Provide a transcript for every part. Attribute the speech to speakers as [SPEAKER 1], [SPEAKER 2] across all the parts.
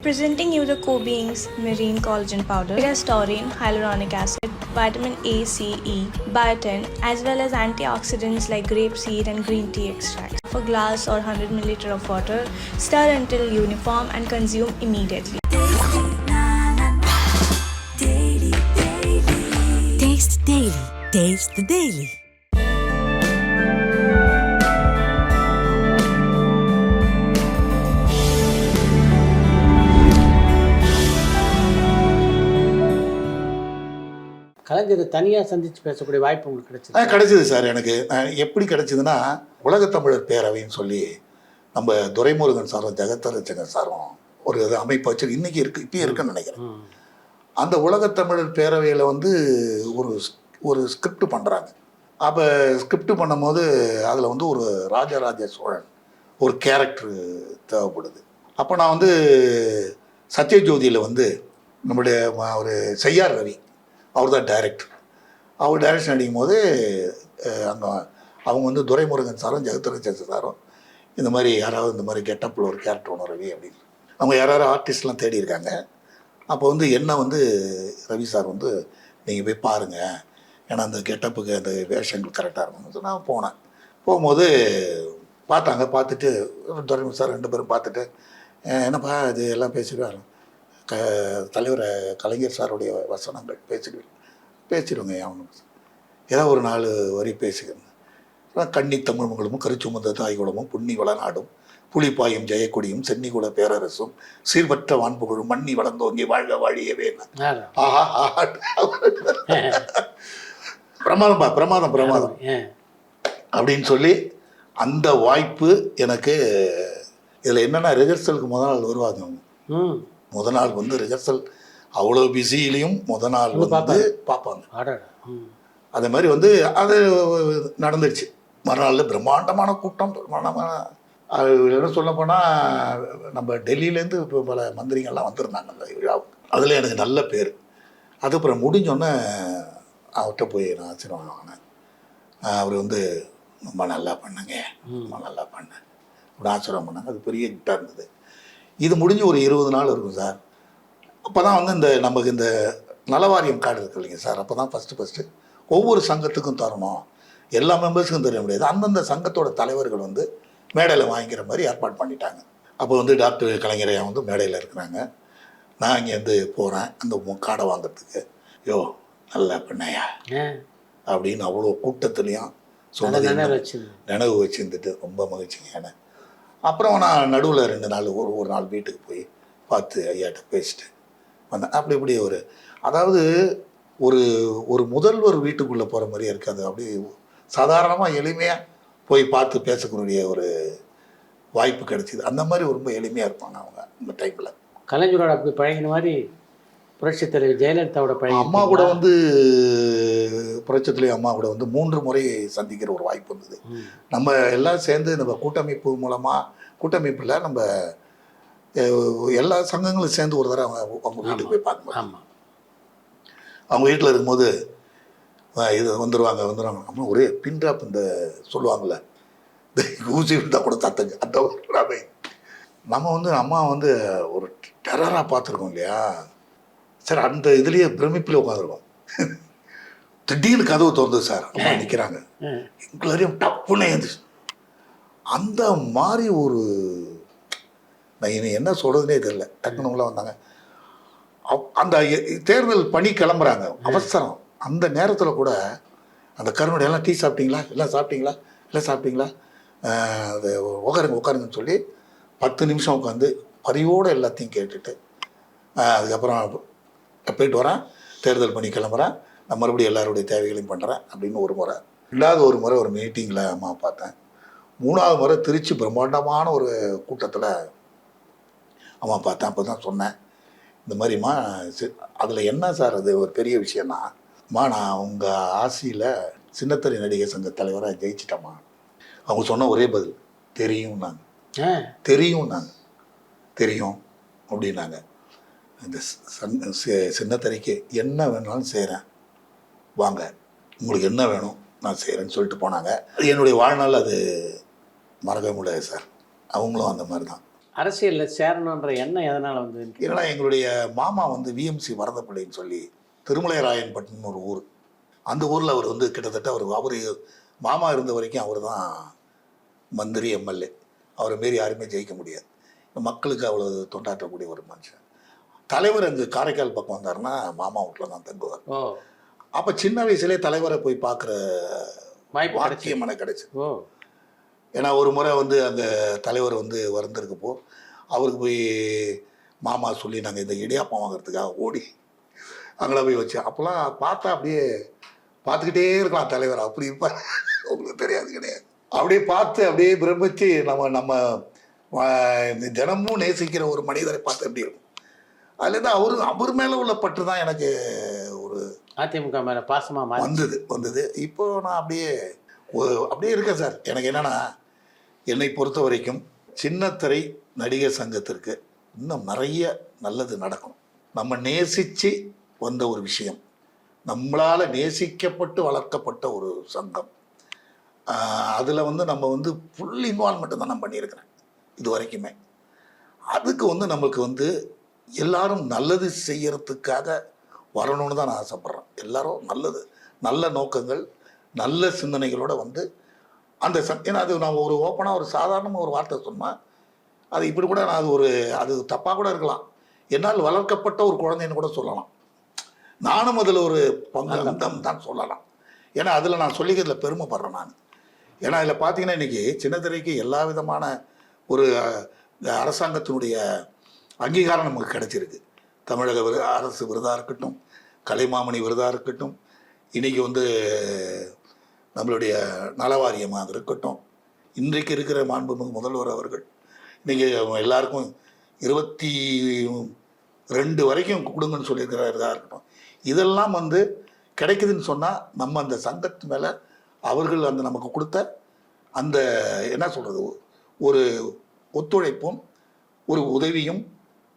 [SPEAKER 1] Presenting you the Co-Beans Marine Collagen Powder. It has taurine, hyaluronic acid, vitamin A, C, E, biotin, as well as antioxidants like grapeseed and green tea extract. For glass or 100 ml of water, stir until uniform and consume immediately.
[SPEAKER 2] Taste Daily. Taste the Daily.
[SPEAKER 3] கலைஞர் தனியாக சந்தித்து பேசக்கூடிய வாய்ப்பு உங்களுக்கு கிடைச்சது?
[SPEAKER 4] கிடைச்சிது sir. எனக்கு எப்படி கிடைச்சிதுன்னா, உலகத்தமிழர் பேரவைன்னு சொல்லி நம்ம துரைமுருகன் சாரும் ஜெகத்தரட்சகன் சாரும் ஒரு அமைப்பு வச்சு இன்றைக்கி இருக்குது, இப்பயும் இருக்குன்னு நினைக்கிறேன். அந்த உலகத்தமிழர் பேரவையில் ஒரு ஸ்கிரிப்ட் பண்ணுறாங்க. அப்போ ஸ்கிரிப்ட் பண்ணும்போது அதில் ஒரு ராஜராஜ சோழன் ஒரு கேரக்டர் தேவைப்படுது. அப்போ நான் சத்யஜோதியில் நம்முடைய ஒரு செய்யார் ரவி, அவர் தான் டைரக்டர். அவர் டைரக்ஷன் அடிக்கும் போது அவங்க துரைமுருகன் சாரும் ஜெகத்தரட்சகன் சாரும் இந்த மாதிரி யாராவது இந்த மாதிரி கெட்டப்பில் ஒரு கேரக்டர் ஒன்று ரவி அப்படின்னு அவங்க யாராவது ஆர்டிஸ்ட்லாம் தேடி இருக்காங்க. அப்போ என்ன ரவி சார் நீங்கள் போய் பாருங்கள், ஏன்னா அந்த கெட்டப்புக்கு அந்த வேஷங்கள் கரெக்டாக இருக்கணும்னு நான் போனேன். போகும்போது பார்த்தாங்க. பார்த்துட்டு துரைமுருகன் சார் 2 பேரும் பார்த்துட்டு, என்னப்பா இது எல்லாம் பேசிடுவார் தலைவர் கலைஞர் சாருடைய வசனங்கள் பேசிடுவோங்க, அவனுக்கு ஏதாவது ஒரு 4 வரி பேசுகிறேன். கன்னி தமிழ் மங்களும் கருச்சுமந்த தாய்குளமும் புண்ணி வளநாடும் புலிப்பாயும் ஜெயக்கொடியும் சென்னிகுல பேரரசும் சீர்பற்ற வான்புகழும் மண்ணி வளர்ந்தோங்கி வாழ்க வாழியவே. ஆஹா ஆஹா, பிரமாதம் பிரமாதம் அப்படின்னு சொல்லி அந்த வாய்ப்பு எனக்கு. இதில் என்னென்னா, ரிஹர்சலுக்கு முதல் நாள் வருவாங்க அவங்க. முதல் நாள் ரிஹர்சல் அவ்வளோ பிஸியிலையும் முதல் நாள் பார்ப்பாங்க. அதே மாதிரி அது நடந்துருச்சு. மறுநாளில் பிரம்மாண்டமான கூட்டம், பிரம்மாண்டமான என்ன சொல்ல போனால் நம்ம டெல்லியிலேருந்து இப்போ பல மந்திரிகள்லாம் வந்திருந்தாங்க அந்த விழாவுக்கு. அதில் எனக்கு நல்ல பேர். அதுக்கப்புறம் முடிஞ்சோடனே அவர்கிட்ட போய் நான் ஆசீர்வாதம் வாங்கினேன். அவர் ரொம்ப நல்லா பண்ணுங்க, ரொம்ப நல்லா பண்ணேன் அப்படி ஆசீர்வாதம் பண்ணாங்க. அது பெரிய கிட்டாக இருந்தது. இது முடிஞ்சு ஒரு 20 நாள் இருக்கும் சார். அப்போ தான் இந்த நமக்கு இந்த நலவாரியம் கார்டு இருக்கு இல்லைங்க சார், அப்போ தான் ஃபஸ்ட்டு ஒவ்வொரு சங்கத்துக்கும் தரணும், எல்லா மெம்பர்ஸுக்கும் தெரிய முடியாது. அந்தந்த சங்கத்தோட தலைவர்கள் மேடையில் வாங்கிக்கிற மாதிரி ஏற்பாடு பண்ணிட்டாங்க. அப்போ டாக்டர் கலைஞரையா மேடையில் இருக்கிறாங்க. நான் இங்கேருந்து போகிறேன் அந்த கார்டை வாங்கிறதுக்கு. யோ நல்லா பண்ணையா அப்படின்னு அவ்வளோ கூட்டத்துலேயும் சொன்னது நினைவு வச்சுருந்துட்டு ரொம்ப மகிழ்ச்சிங்க. அப்புறம் நான் நடுவில் 2 நாள் ஒரு நாள் வீட்டுக்கு போய் பார்த்து ஐயாட்ட பேசிட்டு வந்தேன். அப்படி இப்படி அதாவது ஒரு முதல்வர் வீட்டுக்குள்ளே போகிற மாதிரியே இருக்காது. அப்படி சாதாரணமாக எளிமையாக போய் பார்த்து பேசக்கூடிய ஒரு வாய்ப்பு கிடைச்சிது. அந்த மாதிரி ரொம்ப எளிமையாக இருப்பாங்க அவங்க இந்த டைமில்.
[SPEAKER 3] கலைஞரோட அப்படி பழகின மாதிரி புரட்சித் தலைவர் ஜெயலலிதாவோட பழகி
[SPEAKER 4] அம்மா கூட புரட்சித் தலைவர் அம்மா கூட 3 முறை சந்திக்கிற ஒரு வாய்ப்பு இருந்தது. நம்ம எல்லாம் சேர்ந்து நம்ம கூட்டமைப்பு மூலமாக, கூட்டமைப்பில் நம்ம எல்லா சங்கங்களும் சேர்ந்து ஒரு தடவை அவங்க வீட்டுக்கு போய் பார்க்கணும். அவங்க வீட்டில் இருக்கும்போது இது வந்துடுவாங்க. அப்புறம் ஒரே பின்ட்ராப் இந்த சொல்லுவாங்கள்ல, இந்த ஊசி இருந்தால் கூட தத்துங்க அந்த ஒரு நம்ம அம்மா ஒரு டெரராக பார்த்துருக்கோம் இல்லையா சார். அந்த இதுலேயே பிரமிப்பில் உட்காந்துருக்கோம். திடீர்னு கதவு திறந்தது சார். அம்மா நிற்கிறாங்க, எங்களையும் டப்புன்னு எழுந்துச்சு. அந்த மாதிரி நான் இனி என்ன சொல்கிறதுனே தெரியல. டக்குனுங்களாம் வந்தாங்க. அந்த தேர்தல் பணி கிளம்புறாங்க, அவசரம். அந்த நேரத்தில் கூட அந்த கருணுடையெல்லாம் டீ சாப்பிட்டீங்களா, எல்லாம் சாப்பிட்டீங்களா, எல்லாம் சாப்பிட்டீங்களா, அது உட்காருங்கன்னு சொல்லி 10 நிமிஷம் உட்காந்து பரியோடு எல்லாத்தையும் கேட்டுட்டு அதுக்கப்புறம் போயிட்டு வரேன், தேர்தல் பணி கிளம்புறேன், நான் மறுபடியும் எல்லாருடைய தேவைகளையும் பண்ணுறேன் அப்படின்னு ஒரு முறை. 2வது ஒரு முறை ஒரு மீட்டிங்கில் அம்மா பார்த்தேன். 3வது முறை திருச்சி பிரம்மாண்டமான ஒரு கூட்டத்தில் அம்மா பார்த்தேன். அப்போ தான் சொன்னேன், இந்த மாதிரிம்மா அதில் என்ன சார் அது ஒரு பெரிய விஷயம்னா, நான் உங்கள் ஆசியில் சின்னத்திரை நடிகர் சங்க தலைவராக ஜெயிச்சிட்டேம்மா. அவங்க சொன்ன ஒரே பதில், தெரியும் தெரியும் அப்படின்னாங்க. இந்த சின்னத்திரைக்கு என்ன வேணாலும் செய்கிறேன், வாங்க உங்களுக்கு என்ன வேணும் நான் செய்கிறேன்னு சொல்லிட்டு போனாங்க. என்னுடைய வாழ்நாள் அது மறக்க முடியாது சார். அவங்களும் அந்த மாதிரி தான்.
[SPEAKER 3] அரசியலில் சேரணுன்ற எண்ணம் எதனால் வந்து?
[SPEAKER 4] ஏன்னா எங்களுடைய மாமா வந்து விஎம்சி வரதப்பிள்ளைன்னு சொல்லி திருமலைராயன்பட்டினம் ஒரு ஊர். அந்த ஊரில் அவர் வந்து கிட்டத்தட்ட அவர் மாமா இருந்த வரைக்கும் அவர் தான் மந்திரி, எம்எல்ஏ. அவரை மாரி யாருமே ஜெயிக்க முடியாது. மக்களுக்கு அவ்வளோ தொண்டாற்றக்கூடிய ஒரு மனுஷன். தலைவர் அங்கே காரைக்கால் பக்கம் வந்தாருன்னா மாமா வீட்டில் தான் தங்குவார். அப்போ சின்ன வயசுலேயே தலைவரை போய் பார்க்குற வாக்கியம் எனக்கு கிடைச்சிது. ஏன்னா ஒரு முறை வந்து அந்த தலைவர் வந்து வந்திருக்கப்போ அவருக்கு போய் மாமா சொல்லி நாங்கள் இந்த இடியாப்பம் வாங்குறதுக்காக ஓடி அங்கே போய் வச்சேன். அப்போல்லாம் பார்த்தா அப்படியே பார்த்துக்கிட்டே இருக்கலாம் தலைவர். அப்படி இருப்பார், உங்களுக்கு தெரியாது கிடையாது. அப்படியே பார்த்து அப்படியே பிரமிச்சு நம்ம தினமும் நேசிக்கிற ஒரு மனிதரை பார்த்து எப்படி இருக்கும். அதுலேருந்து அவர் மேலே உள்ள பற்று தான் எனக்கு ஒரு
[SPEAKER 3] அதிமுக மேலே பாசமாக
[SPEAKER 4] வந்தது. இப்போ நான் அப்படியே இருக்கேன் சார். எனக்கு என்னென்னா, என்னை பொறுத்த வரைக்கும் சின்னத்திரை நடிகர் சங்கத்திற்கு இன்னும் நிறைய நல்லது நடக்கணும். நம்ம நேசித்து வந்த ஒரு விஷயம், நம்மளால் நேசிக்கப்பட்டு வளர்க்கப்பட்ட ஒரு சங்கம். அதில் வந்து நம்ம வந்து ஃபுல் இன்வால்மெண்ட்டு தான் நான் பண்ணியிருக்கிறேன் இது வரைக்குமே. அதுக்கு வந்து நம்மளுக்கு வந்து எல்லாரும் நல்லது செய்யறதுக்காக வரணும்னு தான் நான் ஆசைப்பட்றேன். எல்லாரும் நல்ல நோக்கங்கள், நல்ல சிந்தனைகளோடு வந்து அந்த ஏன்னா அது நான் ஒரு ஓப்பனாக ஒரு சாதாரணமாக ஒரு வார்த்தை சொன்னால் அது இப்படி கூட நான் அது தப்பாக கூட இருக்கலாம். என்னால் வளர்க்கப்பட்ட ஒரு குழந்தைன்னு கூட சொல்லலாம். நானும் அதில் ஒரு பங்கம் தான் சொல்லலாம். ஏன்னா அதில் நான் சொல்லிக்கிறதுல பெருமைப்படுறேன் நான். ஏன்னா அதில் பார்த்தீங்கன்னா இன்றைக்கி சின்னத்திரைக்கு எல்லா விதமான ஒரு அரசாங்கத்தினுடைய அங்கீகாரம் நமக்கு கிடைச்சிருக்கு. தமிழக அரசு விருதாக இருக்கட்டும், கலைமாமணி விருதாக இருக்கட்டும், இன்றைக்கி வந்து நம்மளுடைய நலவாரியமாக இருக்கட்டும், இன்றைக்கு இருக்கிற மாண்புமிகு முதல்வர் அவர்கள் இன்றைக்கி எல்லாருக்கும் 22 வரைக்கும் கொடுங்கன்னு சொல்லியிருக்கிறதா இருக்கட்டும். இதெல்லாம் வந்து கிடைக்குதுன்னு சொன்னால் நம்ம அந்த சங்கத்து மேலே அவர்கள் அந்த நமக்கு கொடுத்த அந்த என்ன சொல்கிறது, ஒரு ஒத்துழைப்பும் ஒரு உதவியும்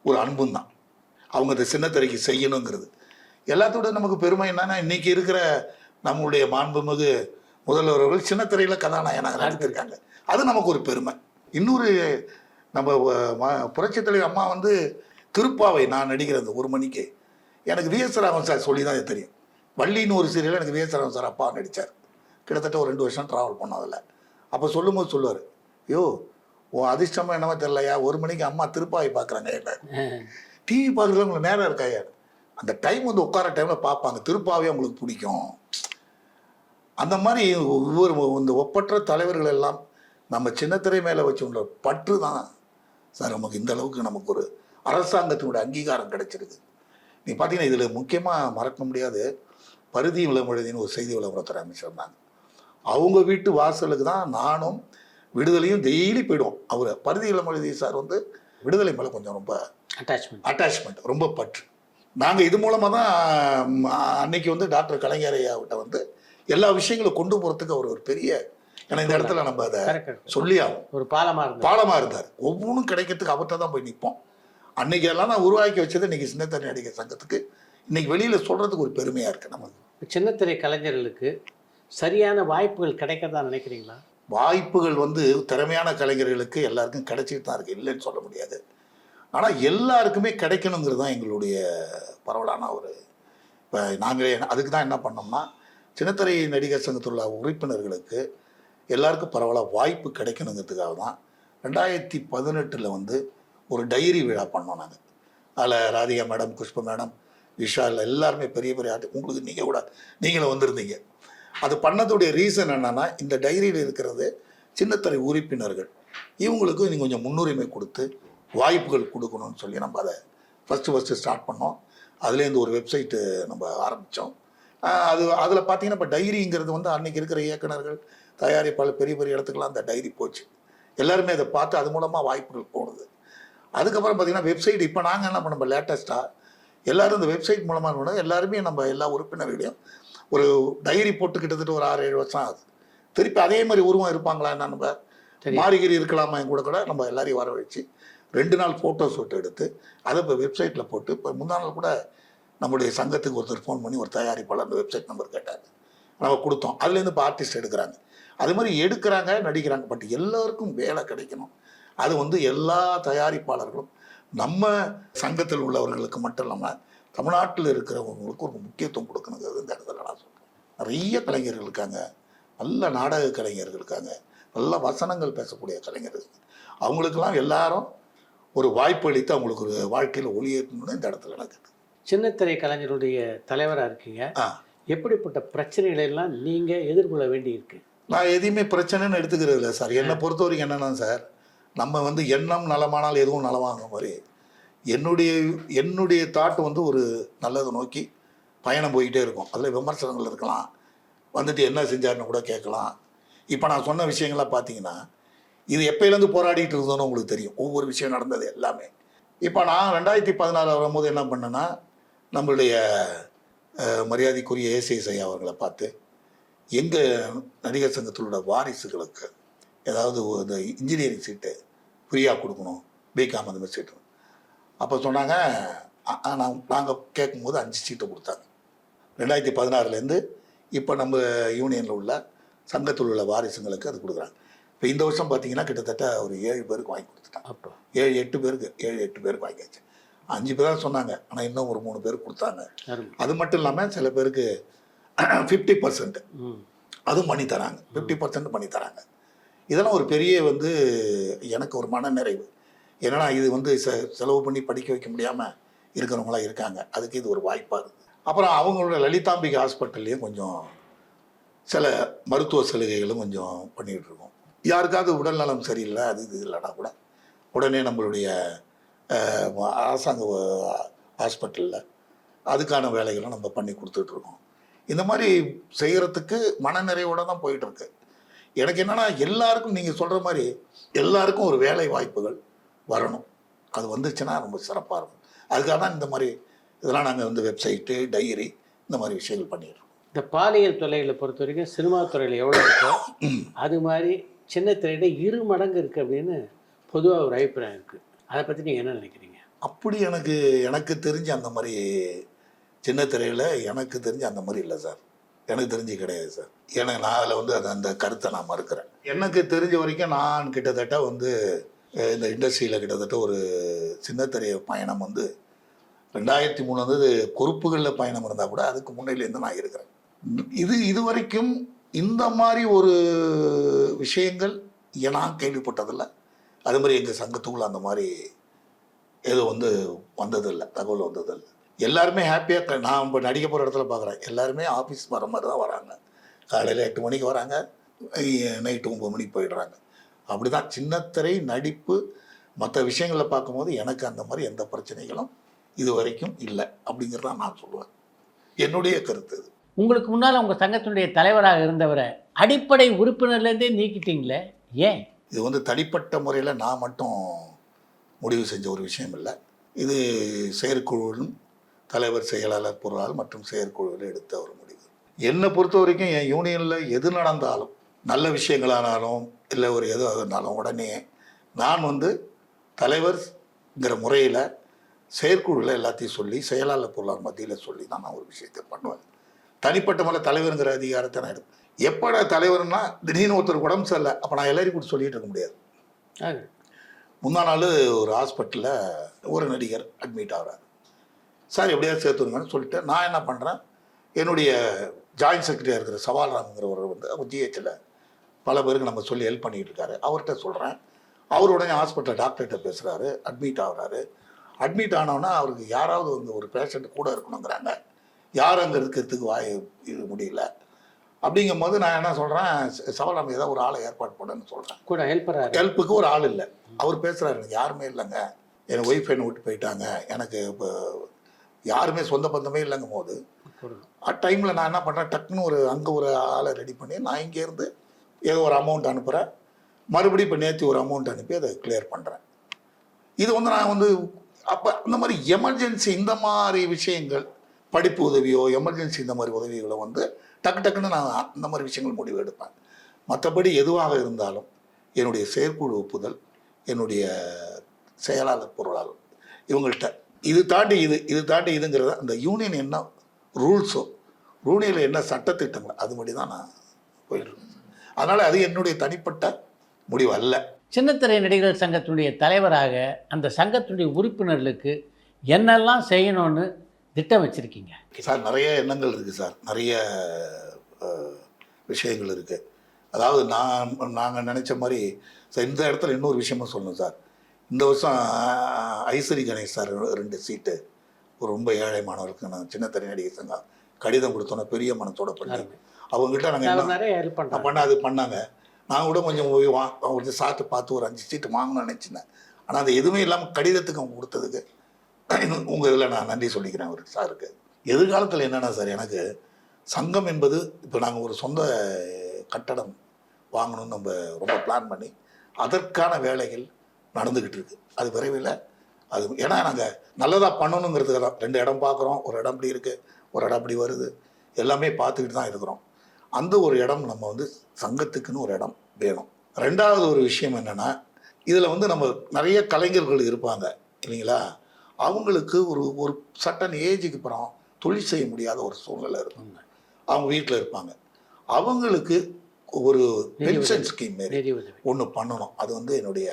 [SPEAKER 4] ஒரு அன்பும் தான். அவங்க அந்த சின்னத்திரைக்கு செய்யணுங்கிறது எல்லாத்தோட நமக்கு பெருமை. என்னன்னா இன்றைக்கி இருக்கிற நம்மளுடைய மாண்புமிகு முதல்வர்கள் சின்னத்திரையில் கதாநாயகனாக நடித்திருக்காங்க. அது நமக்கு ஒரு பெருமை. இன்னொரு நம்ம புரட்சித் தலைவர் அம்மா வந்து திருப்பாவை நான் நடிக்கிறது 1 மணிக்கு எனக்கு விஎஸ் ராமன் சார் சொல்லி தான் தெரியும். வள்ளின்னு ஒரு சீரியல் எனக்கு விஎஸ் ராமன் சார் அப்பா நடித்தார். கிட்டத்தட்ட ஒரு 2 வருஷம் ட்ராவல் பண்ணோம் அதில். அப்போ சொல்லும்போது சொல்லுவார், யோ உன் அதிர்ஷ்டமாக என்னவோ தெரியலையா, 1 மணிக்கு அம்மா திருப்பாவை பார்க்குறாங்க. டிவி பார்க்குறது உங்களுக்கு நேரம் இருக்காயா, அந்த டைம் வந்து உட்கார டைமில் பார்ப்பாங்க, திருப்பாவே அவங்களுக்கு பிடிக்கும். அந்த மாதிரி ஒவ்வொரு இந்த ஒப்பற்ற தலைவர்கள் எல்லாம் நம்ம சின்னத்திரை மேலே வச்சுள்ள பற்று தான் சார் நமக்கு இந்த அளவுக்கு நமக்கு ஒரு அரசாங்கத்தினுடைய அங்கீகாரம் கிடைச்சிருக்கு. நீ பார்த்தீங்கன்னா இதில் முக்கியமாக மறக்க முடியாது, பருதி விளம்பரத்தின்னு ஒரு செய்தி விளம்பரத்துறை அமைச்சிருந்தாங்க. அவங்க வீட்டு வாசலுக்கு தான் நானும் விடுதலையும் டெய்லி போயிடுவோம். அவர் பருதி விளம்பரதி சார் வந்து விடுதலை மேலே கொஞ்சம் ரொம்ப அட்டாச்மெண்ட் ரொம்ப பற்று. நாங்கள் இது மூலமாக தான் அன்னைக்கு வந்து டாக்டர் கலைஞர் ஐயாவிட்ட வந்து எல்லா விஷயங்களும் கொண்டு போகிறதுக்கு அவர் ஒரு பெரிய, ஏன்னா இந்த இடத்துல நம்ம அதை சொல்லி ஆகும், ஒரு பாலமாக இருந்தார். ஒவ்வொன்றும் கிடைக்கிறதுக்கு அவர்கிட்ட தான் போய் நிற்போம். அன்னைக்கு எல்லாம் நான் உருவாக்கி வச்சது இன்றைக்கி சின்னத்திரை நடிகர் சங்கத்துக்கு இன்றைக்கி வெளியில் சொல்கிறதுக்கு ஒரு பெருமையாக இருக்குது நமக்கு.
[SPEAKER 3] சின்னத்திரை கலைஞர்களுக்கு சரியான வாய்ப்புகள் கிடைக்கிறதா நினைக்கிறீங்களா?
[SPEAKER 4] வாய்ப்புகள் வந்து திறமையான கலைஞர்களுக்கு எல்லாருக்கும் கிடைச்சிட்டு தான் இருக்குது, இல்லைன்னு சொல்ல முடியாது. ஆனால் எல்லாருக்குமே கிடைக்கணுங்கிறது தான் எங்களுடைய பரவலான ஒரு இப்போ நாங்களே அதுக்கு தான் என்ன பண்ணோம்னா, சின்னத்திரை நடிகர் சங்கத்தில் உள்ள உறுப்பினர்களுக்கு எல்லாருக்கும் பரவலாக வாய்ப்பு கிடைக்கணுங்கிறதுக்காக தான் 2018 வந்து ஒரு டைரி விழா பண்ணோம் நாங்கள். அதில் ராதிகா மேடம், புஷ்ப மேடம், விஷால் எல்லாருமே பெரிய பெரிய ஆர்ட், உங்களுக்கு நீங்களும் வந்திருந்தீங்க. அது பண்ணதுடைய ரீசன் என்னென்னா, இந்த டைரியில் இருக்கிறது சின்னத்திரை உறுப்பினர்கள், இவங்களுக்கு நீங்கள் கொஞ்சம் முன்னுரிமை கொடுத்து வாய்ப்புகள் கொடுக்கணும்னு சொல்லி நம்ம அதை ஃபஸ்ட்டு ஸ்டார்ட் பண்ணோம். அதுலேருந்து ஒரு வெப்சைட்டு நம்ம ஆரம்பித்தோம். அதில் பார்த்தீங்கன்னா இப்போ டைரிங்கிறது வந்து அன்றைக்கி இருக்கிற இயக்குநர்கள், தயாரிப்பாளர் பெரிய பெரிய இடத்துக்கெல்லாம் அந்த டைரி போச்சு. எல்லாருமே அதை பார்த்து அது மூலமாக வாய்ப்புகள் போடுது. அதுக்கப்புறம் பார்த்திங்கன்னா வெப்சைட், இப்போ நாங்கள் என்ன பண்ணோம் லேட்டஸ்ட்டாக எல்லோரும் இந்த வெப்சைட் மூலமாக இருக்கணும். எல்லாருமே நம்ம எல்லா உறுப்பினர்களையும் ஒரு டைரி போட்டு கிட்டத்தட்ட ஒரு 6-7 வருஷம் ஆகுது. திருப்பி அதே மாதிரி உருவம் இருப்பாங்களா என்ன, நம்ம மாறிகிரி இருக்கலாமா கூட நம்ம எல்லாரையும் வர வச்சு 2 நாள் ஃபோட்டோ ஷூட் எடுத்து அதை இப்போ வெப்சைட்டில் போட்டு, இப்போ முந்தா நாள் கூட நம்முடைய சங்கத்துக்கு ஒருத்தர் ஃபோன் பண்ணி ஒரு தயாரிப்பாளர் அந்த வெப்சைட் நம்பர் கேட்டாங்க, நம்ம கொடுத்தோம். அதுலேருந்து இப்போ ஆர்டிஸ்ட் எடுக்கிறாங்க, அது மாதிரி எடுக்கிறாங்க, நடிக்கிறாங்க. பட் எல்லாருக்கும் வேலை கிடைக்கணும். அது வந்து எல்லா தயாரிப்பாளர்களும் நம்ம சங்கத்தில் உள்ளவர்களுக்கு மட்டும் இல்லாமல் தமிழ்நாட்டில் இருக்கிறவங்களுக்கு ஒரு முக்கியத்துவம் கொடுக்கணுங்கிறது இந்த இடத்துல நான் சொல்கிறேன். நிறைய கலைஞர்கள் இருக்காங்க, நல்ல நாடக கலைஞர்கள் இருக்காங்க, நல்ல வசனங்கள் பேசக்கூடிய கலைஞர்கள், அவங்களுக்கெல்லாம் எல்லாரும் ஒரு வாய்ப்பு அளித்து அவங்களுக்கு ஒரு வாழ்க்கையில் ஒளியேற்றணும்னு இந்த இடத்துல நடக்குது.
[SPEAKER 3] சின்னத்திரை கலைஞருடைய தலைவராக இருக்கீங்க, எப்படிப்பட்ட பிரச்சனைகளை எல்லாம் நீங்கள் எதிர்கொள்ள வேண்டியிருக்கு?
[SPEAKER 4] நான் எதையுமே பிரச்சனைன்னு எடுத்துக்கிறது இல்லை சார். என்னை பொறுத்த வரைக்கும் என்னென்னா சார், நம்ம வந்து எண்ணம் நலமானால் எதுவும் நலவாங்க மாதிரி என்னுடைய தாட் வந்து ஒரு நல்லதை நோக்கி பயணம் போய்கிட்டே இருக்கும். அதில் விமர்சனங்கள் இருக்கலாம், வந்துட்டு என்ன செஞ்சாருன்னு கூட கேட்கலாம். இப்போ நான் சொன்ன விஷயங்கள்லாம் பார்த்தீங்கன்னா இது எப்பயிலேருந்து போராடிட்டு இருந்தோன்னு உங்களுக்கு தெரியும். ஒவ்வொரு விஷயம் நடந்தது எல்லாமே. இப்போ நான் 2016 வரும்போது என்ன பண்ணேன்னா, நம்மளுடைய மரியாதைக்குரிய ஏசிஎஸ் ஐயா அவர்களை பார்த்து எங்கள் நடிகர் சங்கத்திலோட வாரிசுகளுக்கு ஏதாவது இந்த இன்ஜினியரிங் சீட்டு ஃப்ரீயாக கொடுக்கணும், பிகாம் அந்த மாதிரி சீட்டு. அப்போ சொன்னாங்க, நாங்கள் கேட்கும்போது 5 சீட்டை கொடுத்தாங்க. 2016 இப்போ நம்ம யூனியனில் உள்ள சங்கத்தில் உள்ள வாரிசுங்களுக்கு அது கொடுக்குறாங்க. இப்போ இந்த வருஷம் பார்த்தீங்கன்னா கிட்டத்தட்ட ஒரு 7 பேருக்கு வாங்கி கொடுத்துட்டாங்க. அப்போ 7-8 பேருக்கு வாங்கியாச்சு. 5 பேர் தான் சொன்னாங்க, ஆனால் இன்னும் ஒரு 3 பேருக்கு கொடுத்தாங்க. அது மட்டும் இல்லாமல் சில பேருக்கு 50% அதுவும் பண்ணி தராங்க, 50% பண்ணி தராங்க. இதெல்லாம் ஒரு பெரிய வந்து எனக்கு ஒரு மன நிறைவு. ஏன்னா இது வந்து செலவு பண்ணி படிக்க வைக்க முடியாமல் இருக்கிறவங்களாம் இருக்காங்க, அதுக்கு இது ஒரு வாய்ப்பாக இருக்குது. அப்புறம் அவங்களோட லலிதாம்பிகை ஹாஸ்பிட்டல்லையும் கொஞ்சம் சில மருத்துவ சலுகைகளும் கொஞ்சம் பண்ணிகிட்டு இருக்கோம். யாருக்காவது உடல்நலம் சரியில்லை, அது இது இல்லைனா கூட உடனே நம்மளுடைய அரசாங்க ஹாஸ்பிட்டலில் அதுக்கான வேலைகளும் நம்ம பண்ணி கொடுத்துட்ருக்கோம். இந்த மாதிரி செய்கிறதுக்கு மனநிறைவோடு தான் போயிட்டுருக்கு. எனக்கு என்னென்னா, எல்லாருக்கும் நீங்கள் சொல்கிற மாதிரி எல்லாருக்கும் ஒரு வேலை வாய்ப்புகள் வரணும். அது வந்துச்சுன்னா ரொம்ப சிறப்பாக இருக்கும். அதுக்காக தான் இந்த மாதிரி இதெல்லாம் நாங்கள் வந்து வெப்சைட்டு, டைரி, இந்த மாதிரி விஷயங்கள் பண்ணிடுறோம்.
[SPEAKER 3] இந்த பாலியல் தொல்லைகளை பொறுத்த வரைக்கும் சினிமா துறையில் எவ்வளோ இருக்கோ அது மாதிரி சின்ன திரையில 2 மடங்கு இருக்குது அப்படின்னு பொதுவாக ஒரு அபிப்பிராயம் இருக்குது. அதை பற்றி நீங்கள் என்ன நினைக்கிறீங்க?
[SPEAKER 4] அப்படி எனக்கு தெரிஞ்ச அந்த மாதிரி சின்ன திரையில் எனக்கு தெரிஞ்ச அந்த மாதிரி இல்லை சார். எனக்கு தெரிஞ்சு கிடையாது சார். ஏன்னா நான் அதில் வந்து அந்த கருத்தை நான் மறுக்கிறேன். எனக்கு தெரிஞ்ச வரைக்கும் நான் கிட்டத்தட்ட வந்து இந்த இண்டஸ்ட்ரியில் கிட்டத்தட்ட ஒரு சின்னத்திரை பயணம் வந்து 2003 வந்து பொறுப்புகளில் பயணம் இருந்தால் கூட அதுக்கு முன்னிலேருந்து நான் இருக்கிறேன். இது வரைக்கும் இந்த மாதிரி ஒரு விஷயங்கள் நான் கேள்விப்பட்டதில்லை. அது மாதிரி எங்கள் சங்கத்துக்குள்ள அந்த மாதிரி எதுவும் வந்து வந்ததில்லை, தகவல் வந்ததில்லை. எல்லாருமே ஹாப்பியாக, நான் இப்போ நடிக்க போகிற இடத்துல பார்க்குறேன், எல்லாருமே ஆஃபீஸ் வர மாதிரி தான் வராங்க. காலையில் 8 மணிக்கு வராங்க, நைட்டு 9 மணிக்கு போயிடுறாங்க. அப்படி தான் சின்னத்திரை நடிப்பு மற்ற விஷயங்களை பார்க்கும்போது எனக்கு அந்த மாதிரி எந்த பிரச்சனைகளும் இது வரைக்கும் இல்லை அப்படிங்கிறதான் நான் சொல்லுவேன். என்னுடைய கருத்து இது.
[SPEAKER 5] உங்களுக்கு முன்னால் உங்கள் சங்கத்தினுடைய தலைவராக இருந்தவரை அடிப்படை உறுப்பினர்லேருந்தே நீக்கிட்டீங்களே, ஏன்?
[SPEAKER 4] இது வந்து தனிப்பட்ட முறையில் நான் மட்டும் முடிவு செஞ்ச ஒரு விஷயம் இல்லை. இது செயற்குழுவிலும் தலைவர், செயலாளர், பொருளாளர் மற்றும் செயற்குழுவில் எடுத்த ஒரு முடிவு. என்னை பொறுத்த வரைக்கும் என் யூனியனில் எது நடந்தாலும், நல்ல விஷயங்களானாலும் இல்லை ஒரு எது இருந்தாலும் உடனே நான் வந்து தலைவர்ங்கிற முறையில் செயற்குழுவில் எல்லாத்தையும் சொல்லி செயலாளர், பொருளாளர் மத்தியில் சொல்லி தான் நான் ஒரு விஷயத்தை பண்ணுவேன். தனிப்பட்ட முறையில் தலைவருங்கிற அதிகாரத்தை நான் எடுப்பேன். எப்படா தலைவர்னா திடீர்னு ஒருத்தர் உடம்பு சரியில்லை, அப்போ நான் எல்லாரையும் கூட சொல்லிகிட்டு இருக்க முடியாது. முந்தா நாள் ஒரு ஹாஸ்பிட்டலில் ஒரு நடிகர் அட்மிட் ஆகிறார். சார் எப்படியாவது சேர்த்துருங்கன்னு சொல்லிட்டு நான் என்ன பண்ணுறேன், என்னுடைய ஜாயின்ட் செக்ரட்டரியாக இருக்கிற சவால்ராம்ங்கிறவர் வந்து அவர் ஜிஹெச்சில் பல பேருக்கு நம்ம சொல்லி ஹெல்ப் பண்ணிகிட்டு இருக்காரு. அவர்கிட்ட சொல்கிறேன். அவர் உடனே ஹாஸ்பிட்டல் டாக்டர்கிட்ட பேசுகிறாரு, அட்மிட் ஆகிறாரு. அட்மிட் ஆனோன்னா அவருக்கு யாராவது வந்து ஒரு பேஷண்ட் கூட இருக்கணுங்கிறாங்க. யார் அங்கே இருக்கிறதுக்கு இது முடியல. அப்படிங்கும்போது நான் என்ன சொல்கிறேன், சவால்ராம் ஏதாவது ஒரு ஆளை ஏற்பாடு பண்ணுன்னு சொல்கிறேன்.
[SPEAKER 3] கூட
[SPEAKER 4] ஹெல்ப்புக்கு ஒரு ஆள் இல்லை. அவர் பேசுகிறாரு, எனக்கு யாருமே இல்லைங்க, என் ஒய்ஃப் என்னை விட்டு போயிட்டாங்க, எனக்கு இப்போ யாருமே சொந்த பந்தமே இல்லைங்கும் போது டைமில் நான் என்ன பண்ணுறேன், டக்குன்னு அங்கே ஒரு ஆளை ரெடி பண்ணி நான் இங்கேருந்து ஏதோ ஒரு அமௌண்ட் அனுப்புகிறேன். மறுபடியும் இப்போ நேற்று ஒரு அமௌண்ட் அனுப்பி அதை கிளியர் பண்ணுறேன். இது வந்து நான் வந்து அப்போ இந்த மாதிரி எமர்ஜென்சி இந்த மாதிரி விஷயங்கள், படிப்பு உதவியோ எமர்ஜென்சி இந்த மாதிரி உதவிகளை வந்து டக்குன்னு நான் இந்த மாதிரி விஷயங்கள் முடிவு எடுப்பேன். மற்றபடி எதுவாக இருந்தாலும் என்னுடைய செயற்குழு ஒப்புதல், என்னுடைய செயலாளர், பொருளாளர் இவங்கள்ட்ட இது தாண்டி இதுங்கிறத அந்த யூனியன் என்ன ரூல்ஸோ, யூனியனில் என்ன சட்டத்திட்டங்கள் அது மாதிரி தான் நான் போயிட்டுருக்கேன். அதனால் அது என்னுடைய தனிப்பட்ட முடிவு அல்ல.
[SPEAKER 5] சின்னத்திரை நடிகர்கள் சங்கத்தினுடைய தலைவராக அந்த சங்கத்தினுடைய உறுப்பினர்களுக்கு என்னெல்லாம் செய்யணும்னு திட்டம் வச்சுருக்கீங்க?
[SPEAKER 4] சார் நிறைய எண்ணங்கள் இருக்குது சார், நிறைய விஷயங்கள் இருக்குது. அதாவது நாங்கள் நினச்ச மாதிரி சார் இந்த இடத்துல இன்னொரு விஷயமும் சொல்லணும் சார். இந்த வருஷம் ஐஸ்வரி கணேஷ் சார் 2 சீட்டு ஒரு ரொம்ப ஏழை மாணவர்களுக்கு நான் சின்னத்திரை நடிகர் சங்கம் கடிதம் கொடுத்தோன்னே பெரிய மனத்தோட பண்ணி அவங்ககிட்ட நாங்கள்
[SPEAKER 3] நிறைய ஹெல்ப் பண்ணுறோம்.
[SPEAKER 4] அது பண்ணாங்க. நான் கூட கொஞ்சம் ஒரு சாட்டு பார்த்து ஒரு 5 சீட்டு வாங்கணும்னு நினச்சினேன். ஆனால் அது எதுவுமே இல்லாமல் கடிதத்துக்கு அவங்க கொடுத்ததுக்கு உங்கள் இதில் நான் நன்றி சொல்லிக்கிறேன் அவர் சாருக்கு. எதிர்காலத்தில் என்னென்னா சார், எனக்கு சங்கம் என்பது இப்போ நாங்கள் ஒரு சொந்த கட்டடம் வாங்கணும்னு நம்ம ரொம்ப பிளான் பண்ணி அதற்கான வேலைகள் நடந்துக்கிட்டு இருக்குது. அது விரைவில் அது ஏன்னா நாங்கள் நல்லதாக பண்ணணுங்கிறதுக்கு தான் 2 இடம் பார்க்குறோம். ஒரு இடம் இப்படி இருக்குது, ஒரு இடம் இப்படி வருது, எல்லாமே பார்த்துக்கிட்டு தான் இருக்கிறோம். அந்த ஒரு இடம் நம்ம வந்து சங்கத்துக்குன்னு ஒரு இடம் வேணும். 2வது ஒரு விஷயம் என்னென்னா, இதில் வந்து நம்ம நிறைய கலைஞர்கள் இருப்பாங்க இல்லைங்களா, அவங்களுக்கு ஒரு சட்டன் ஏஜுக்கு அப்புறம் தொழில் செய்ய முடியாத ஒரு சூழ்நிலை இருப்பாங்க, அவங்க வீட்டில் இருப்பாங்க. அவங்களுக்கு ஒரு பென்ஷன் ஸ்கீம் மாரி ஒன்று பண்ணணும். அது வந்து என்னுடைய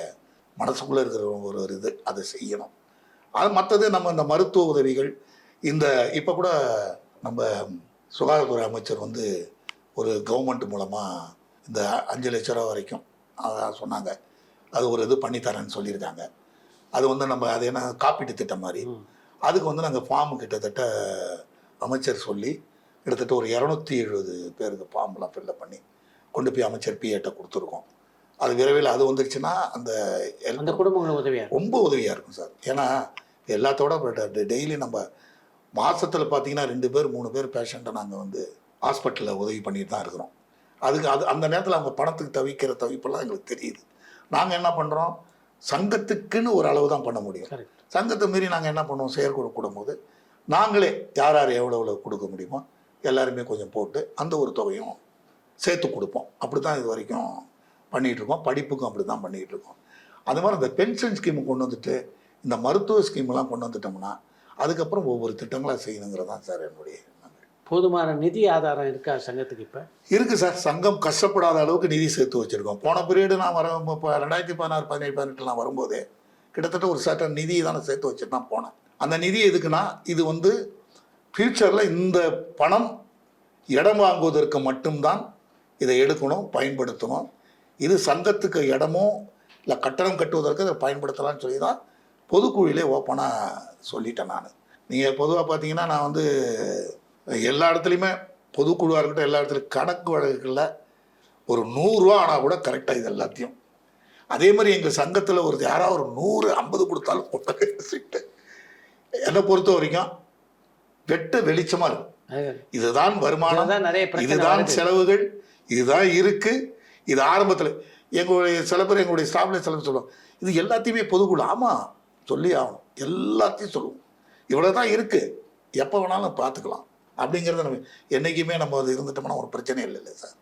[SPEAKER 4] மனசுக்குள்ளே இருக்கிற ஒரு இது, அதை செய்யணும். அது மற்றது நம்ம இந்த மருத்துவ உதவிகள், இந்த இப்போ கூட நம்ம சுகாதாரத்துறை அமைச்சர் வந்து ஒரு கவர்மெண்ட் மூலமாக இந்த 5 லட்ச ரூபா வரைக்கும் சொன்னாங்க. அது ஒரு இது பண்ணித்தரேன்னு சொல்லியிருக்காங்க. அது வந்து நம்ம அது என்ன காப்பீட்டு திட்டம் மாதிரி. அதுக்கு வந்து நாங்கள் ஃபார்ம் கிட்டத்தட்ட அமைச்சர் சொல்லி கிட்டத்தட்ட ஒரு 270 பேருக்கு ஃபார்ம்லாம் ஃபில்லப் பண்ணி கொண்டு போய் அமைச்சர் பிஏட்ட கொடுத்துருக்கோம். அது விரைவில் அது வந்துருச்சுன்னா அந்த
[SPEAKER 3] குடும்பங்கள் உதவியாக
[SPEAKER 4] ரொம்ப உதவியாக இருக்கும் சார். ஏன்னா எல்லாத்தோட டெய்லி நம்ம மாதத்தில் பார்த்தீங்கன்னா 2 பேர் 3 பேர் பேஷண்ட்டை நாங்கள் வந்து ஹாஸ்பிட்டலில் உதவி பண்ணிட்டு தான் இருக்கிறோம். அதுக்கு அந்த நேரத்தில் அவங்க பணத்துக்கு தவிக்கிற தவிப்பெல்லாம் எங்களுக்கு தெரியுது. நாங்கள் என்ன பண்ணுறோம், சங்கத்துக்குன்னு ஒரு அளவு தான் பண்ண முடியும். சங்கத்தை மீறி நாங்கள் என்ன பண்ணுவோம், செயற்குழு கூடும்போது நாங்களே யார் யார் எவ்வளோ கொடுக்க முடியுமோ எல்லாருமே கொஞ்சம் போட்டு அந்த ஒரு தொகையும் சேர்த்து கொடுப்போம். அப்படி தான் இது வரைக்கும் பண்ணிகிட்ருக்கோம். படிப்புக்கும் அப்படி தான் பண்ணிகிட்ருக்கோம். அது மாதிரி இந்த பென்ஷன் ஸ்கீமு கொண்டு வந்துட்டு இந்த மருத்துவ ஸ்கீம்லாம் கொண்டு வந்துட்டோம்னா அதுக்கப்புறம் ஒவ்வொரு திட்டங்களாக செய்யணுங்கிறது தான் சார் என்னுடைய.
[SPEAKER 3] போதுமான நிதி ஆதாரம் இருக்கா சங்கத்துக்கு? இப்போ இருக்குது
[SPEAKER 4] சார். சங்கம் கஷ்டப்படாத அளவுக்கு நிதி சேர்த்து வச்சுருக்கோம். போன பீரியடு நான் இப்போ 2016, 17, 18 நான் வரும்போதே கிட்டத்தட்ட ஒரு சட்டம் நிதி தானே சேர்த்து வச்சுட்டு தான் போனேன். அந்த நிதி எதுக்குன்னா, இது வந்து ஃப்யூச்சரில் இந்த பணம் இடம் வாங்குவதற்கு மட்டும்தான் இதை எடுக்கணும், பயன்படுத்தணும். இது சங்கத்துக்கு இடமோ இல்லை கட்டணம் கட்டுவதற்கு அதை பயன்படுத்தலாம்னு சொல்லி தான் பொதுக்குழுவிலே ஓப்பனாக சொல்லிட்டேன் நான். நீங்கள் பொதுவாக பார்த்தீங்கன்னா நான் வந்து எல்லா இடத்துலையுமே பொதுக்குழுவாக இருக்கட்டும், எல்லா இடத்துலையும் கணக்கு வழக்குகளில் ஒரு 100 ரூபா ஆனால் கூட கரெக்டாக இது எல்லாத்தையும். அதே மாதிரி எங்கள் சங்கத்தில் ஒரு யாராவது ஒரு 100, 50 கொடுத்தாலும் போட்டு என்னை பொறுத்த வரைக்கும் வெட்ட வெளிச்சமாக இருக்கும். இதுதான் வருமானம், இதுதான் செலவுகள், இதுதான் இருக்குது. இது ஆரம்பத்தில் எங்களுடைய சில பேர் எங்களுடைய ஸ்டாஃப்ல சில சொல்லுவோம், இது எல்லாத்தையுமே பொதுக்குழு ஆமாம் சொல்லி ஆகணும், எல்லாத்தையும் சொல்லுவோம். இவ்வளோ தான் இருக்குது, எப்போ வேணாலும் பார்த்துக்கலாம் அப்படிங்கிறத நம்ம என்றைக்குமே நம்ம அது இருந்துட்டோம்னா ஒரு பிரச்சனை இல்லை சார்.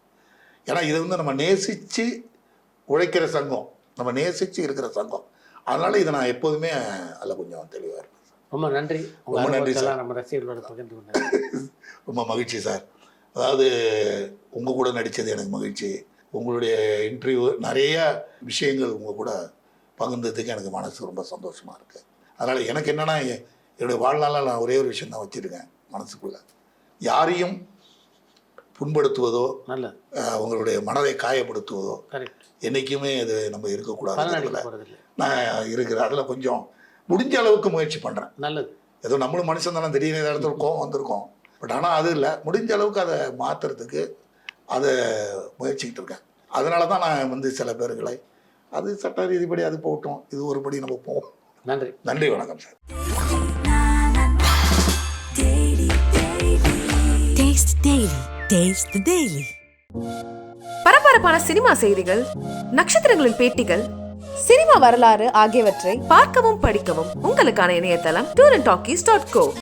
[SPEAKER 4] ஏன்னா இது வந்து நம்ம நேசித்து உழைக்கிற சங்கம், நம்ம நேசித்து இருக்கிற சங்கம். அதனால் இதை நான் எப்போதுமே அதில் கொஞ்சம் தெளிவாக இருப்பேன் சார்.
[SPEAKER 3] ரொம்ப நன்றி.
[SPEAKER 4] ரொம்ப நன்றி சார்.
[SPEAKER 3] நம்ம ரசிகர்களோட பகிர்ந்து கொண்டேன்.
[SPEAKER 4] ரொம்ப மகிழ்ச்சி சார். அதாவது உங்கள் கூட நடித்தது எனக்கு மகிழ்ச்சி. உங்களுடைய இன்டர்வியூ நிறைய விஷயங்கள் உங்கள் கூட பகிர்ந்ததுக்கு எனக்கு மனசு ரொம்ப சந்தோஷமாக இருக்குது. அதனால் எனக்கு என்னென்னா, என்னுடைய வாழ்நாளில் நான் ஒரே ஒரு விஷயம் தான் வச்சுருக்கேன் மனசுக்குள்ளே, யாரையும் புண்படுத்துவதோ
[SPEAKER 3] நல்லது
[SPEAKER 4] உங்களுடைய மனதை காயப்படுத்துவதோ என்றைக்குமே அது நம்ம இருக்கக்கூடாது. நான் இருக்கிறேன், அதில் கொஞ்சம் முடிஞ்ச அளவுக்கு முயற்சி பண்ணுறேன்.
[SPEAKER 3] நல்லது.
[SPEAKER 4] ஏதோ நம்மளும் மனுஷன் தானே, திடீர்னு இடத்துல கோவம் வந்திருக்கோம். பட் ஆனால் அது இல்லை, முடிஞ்ச அளவுக்கு அதை மாற்றுறதுக்கு அதை முயற்சிக்கிட்டு இருக்கேன். அதனால தான் நான் வந்து சில பேர்களை அது சட்ட ரீதிப்படி அது போகட்டும், இது ஒருபடி நம்ம போவோம்.
[SPEAKER 3] நன்றி.
[SPEAKER 4] நன்றி, வணக்கம் sir.
[SPEAKER 2] Taste Daily. Taste the Daily.
[SPEAKER 6] பரபரப்பான சினிமா செய்திகள், நட்சத்திரங்களின் பேட்டிகள், சினிமா வரலாறு ஆகியவற்றை பார்க்கவும் படிக்கவும் உங்களுக்கான இணையதளம் tourandtalkies.co.